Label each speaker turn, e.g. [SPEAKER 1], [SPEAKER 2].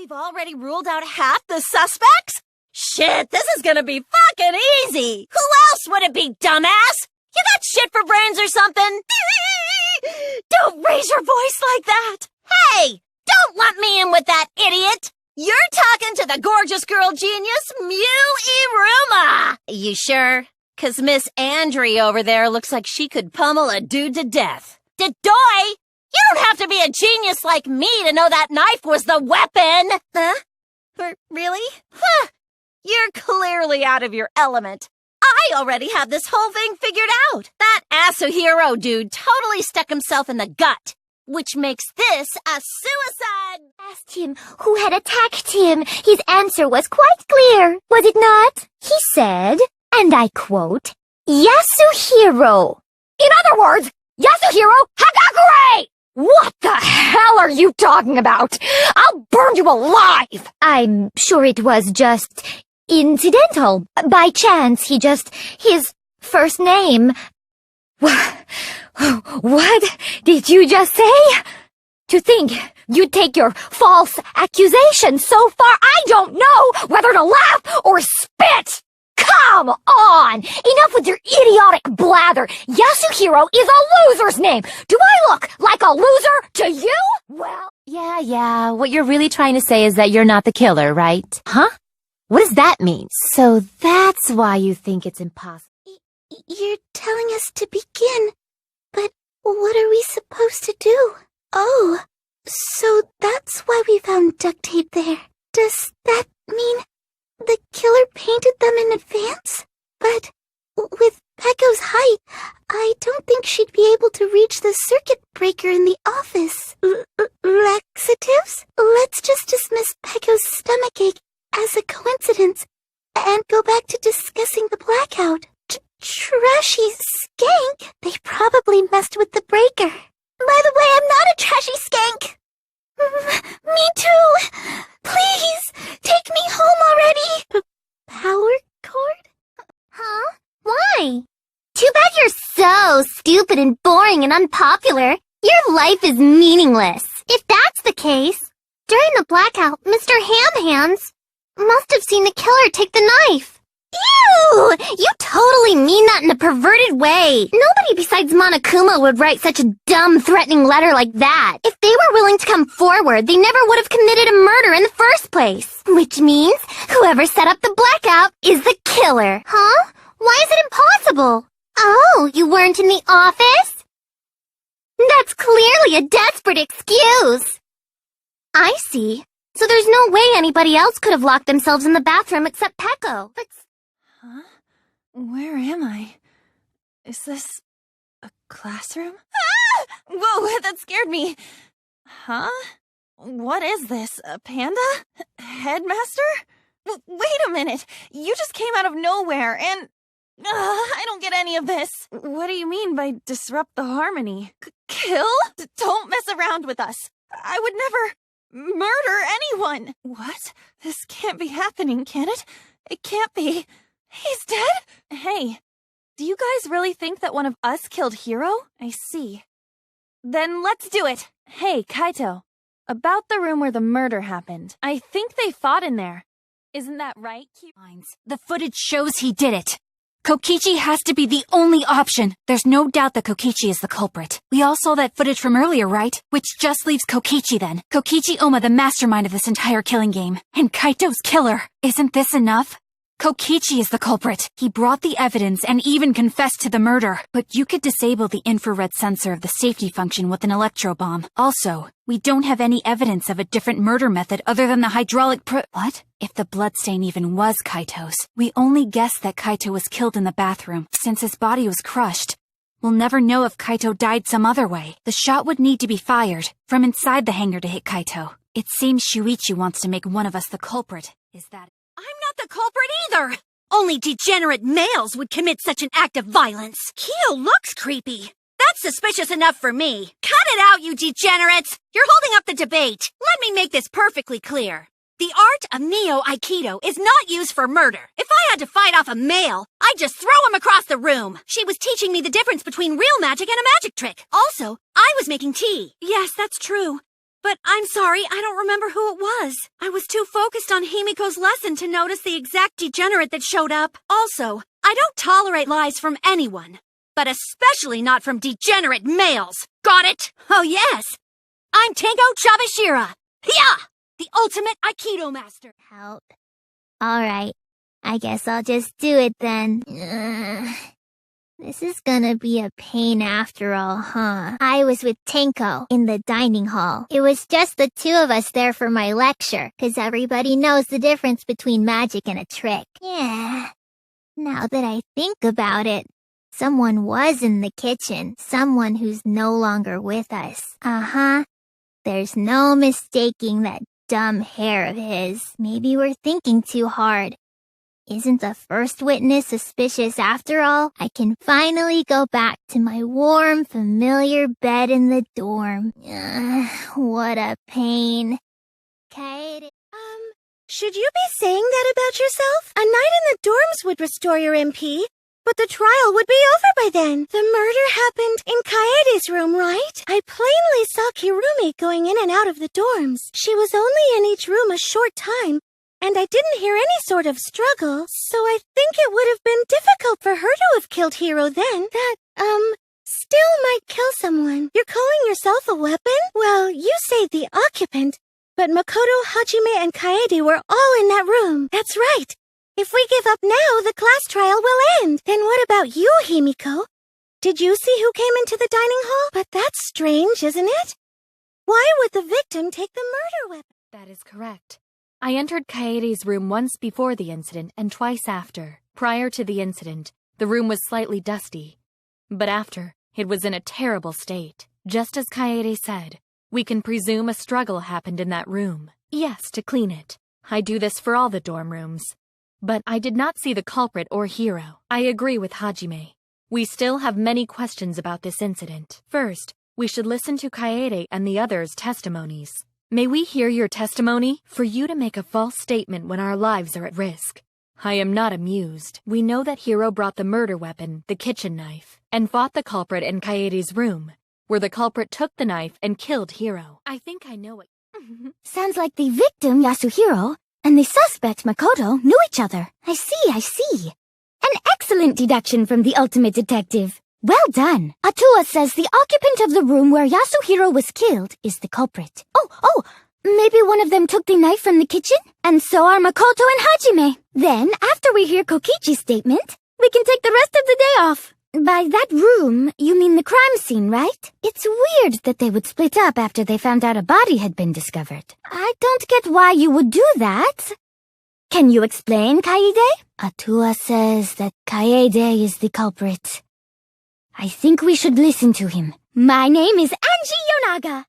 [SPEAKER 1] We've already ruled out half the suspects? Shit, this is gonna be fucking easy! Who else would it be, dumbass? You got shit for brains or something? Don't raise your voice like that! Hey! Don't lump me in with that idiot! You're talking to the gorgeous girl genius, Iruma! You sure? 'Cause Miss Andry over there looks like she could pummel a dude to death. Dedoy! You don't have to be a genius like me to know that knife was the weapon! Huh? Really? Huh. You're clearly out of your element. I already have this whole thing figured out. That Asuhiro dude totally stuck himself in the gut, which makes this a suicide.
[SPEAKER 2] Asked him who had attacked him. His answer was quite clear, was it not? He said, and I quote, Yasuhiro. In other words, Yasuhiro Hagakure! What the hell are you talking about? I'll burn you alive! I'm sure it was just incidental. By chance, his first name. What did you just say? To think you'd take your false accusation so far, I don't know whether to laugh or spit! Come on! Enough with your idiotic blather! Yasuhiro is a loser's name! Do I look like a loser to you? Well...
[SPEAKER 3] Yeah, what you're really trying to say is that you're not the killer, right? Huh? What does that mean? So that's why you think it's impossible.
[SPEAKER 2] You're telling us to begin, but what are we supposed to do? Oh, so that's why we found duct tape there. Does that mean the killer painted them in advance? But with Pecco's height, I don't think she'd be able to reach the circuit breaker in the office. Laxatives? Let's just dismiss Pecco's stomachache as a coincidence and go back to discussing the blackout. Trashy skank! They probably messed with the breaker. By the way, I'm not a trashy skank! Me too! Please, take me home already! Power cord? Huh? Why? Too bad you're so stupid and boring and unpopular. Your life is meaningless. If that's the case, during the blackout, Mr. Ham Hands must have seen the killer take the knife. Ew! You totally mean that in a perverted way. Nobody besides Monokuma would write such a dumb, threatening letter like that. If they were willing to come forward, they never would have committed a murder in the first place. Which means whoever set up the blackout is the killer. Huh? Why is it impossible? Oh, you weren't in the office? That's clearly a desperate excuse. I see. So there's no way anybody else could have locked themselves in the bathroom except Pecco. But...
[SPEAKER 3] Huh? Where am I? Is this a classroom? Ah! Whoa, that scared me. Huh? What is this? A panda? Headmaster? Wait a minute. You just came out of nowhere and... I don't get any of this. What do you mean by disrupt the harmony? Kill? Don't mess around with us. I would never murder anyone. What? This can't be happening, can it? It can't be. He's dead? Hey, do you guys really think that one of us killed Hiro? I see. Then let's do it. Hey, Kaito. About the room where the murder happened. I think they fought in there. Isn't that right?
[SPEAKER 1] The footage shows he did it. Kokichi has to be the only option. There's no doubt that Kokichi is the culprit. We all saw that footage from earlier, right? Which just leaves Kokichi then. Kokichi Oma, the mastermind of this entire killing game. And Kaito's killer. Isn't this enough? Kokichi is the culprit. He brought the evidence and even confessed to the murder. But you could disable the infrared sensor of the safety function with an electro bomb. Also, we don't have any evidence of a different murder method other than the hydraulic What? If the bloodstain even was Kaito's, we only guess that Kaito was killed in the bathroom. Since his body was crushed, we'll never know if Kaito died some other way. The shot would need to be fired from inside the hangar to hit Kaito. It seems Shuichi wants to make one of us the culprit. Is that...
[SPEAKER 4] I'm not the culprit either! Only degenerate males would commit such an act of violence. Kyo looks creepy. That's suspicious enough for me. Cut it out, you degenerates! You're holding up the debate. Let me make this perfectly clear. The art of Neo-Aikido is not used for murder. If I had to fight off a male, I'd just throw him across the room. She was teaching me the difference between real magic and a magic trick. Also, I was making tea. Yes, that's true. But I'm sorry, I don't remember who it was. I was too focused on Himiko's lesson to notice the exact degenerate that showed up. Also, I don't tolerate lies from anyone, but especially not from degenerate males. Got it? Oh yes. I'm Tango Chabashira. Yeah! The ultimate Aikido master.
[SPEAKER 2] Help. Alright, I guess I'll just do it then. This is gonna be a pain after all, huh? I was with Tenko in the dining hall. It was just the two of us there for my lecture, 'cause everybody knows the difference between magic and a trick. Yeah. Now that I think about it, someone was in the kitchen. Someone who's no longer with us. Uh-huh. There's no mistaking that dumb hair of his. Maybe we're thinking too hard. Isn't the first witness suspicious after all? I can finally go back to my warm, familiar bed in the dorm. What a pain. Kaede.
[SPEAKER 5] Should you be saying that about yourself? A night in the dorms would restore your MP, but the trial would be over by then. The murder happened in Kaede's room, right? I plainly saw Kirumi going in and out of the dorms. She was only in each room a short time, and I didn't hear any sort of struggle, so I think it would have been difficult for her to have killed Hiro then. That, still might kill someone. You're calling yourself a weapon? Well, you say the occupant, but Makoto, Hajime, and Kaede were all in that room. That's right. If we give up now, the class trial will end. Then what about you, Himiko? Did you see who came into the dining hall? But that's strange, isn't it? Why would the victim take the murder weapon?
[SPEAKER 1] That is correct. I entered Kaede's room once before the incident and twice after. Prior to the incident, the room was slightly dusty. But after, it was in a terrible state. Just as Kaede said, we can presume a struggle happened in that room. Yes, to clean it. I do this for all the dorm rooms. But I did not see the culprit or Hiro. I agree with Hajime. We still have many questions about this incident. First, we should listen to Kaede and the others' testimonies. May we hear your testimony? For you to make a false statement when our lives are at risk. I am not amused. We know that Hiro brought the murder weapon, the kitchen knife, and fought the culprit in Kaede's room, where the culprit took the knife and killed Hiro. I think I know it.
[SPEAKER 2] Sounds like the victim, Yasuhiro, and the suspect, Makoto, knew each other. I see. An excellent deduction from the ultimate detective. Well done. Atua says the occupant of the room where Yasuhiro was killed is the culprit. Oh, maybe one of them took the knife from the kitchen? And so are Makoto and Hajime. Then, after we hear Kokichi's statement, we can take the rest of the day off. By that room, you mean the crime scene, right? It's weird that they would split up after they found out a body had been discovered. I don't get why you would do that. Can you explain, Kaede? Atua says that Kaede is the culprit. I think we should listen to him. My name is Angie Yonaga.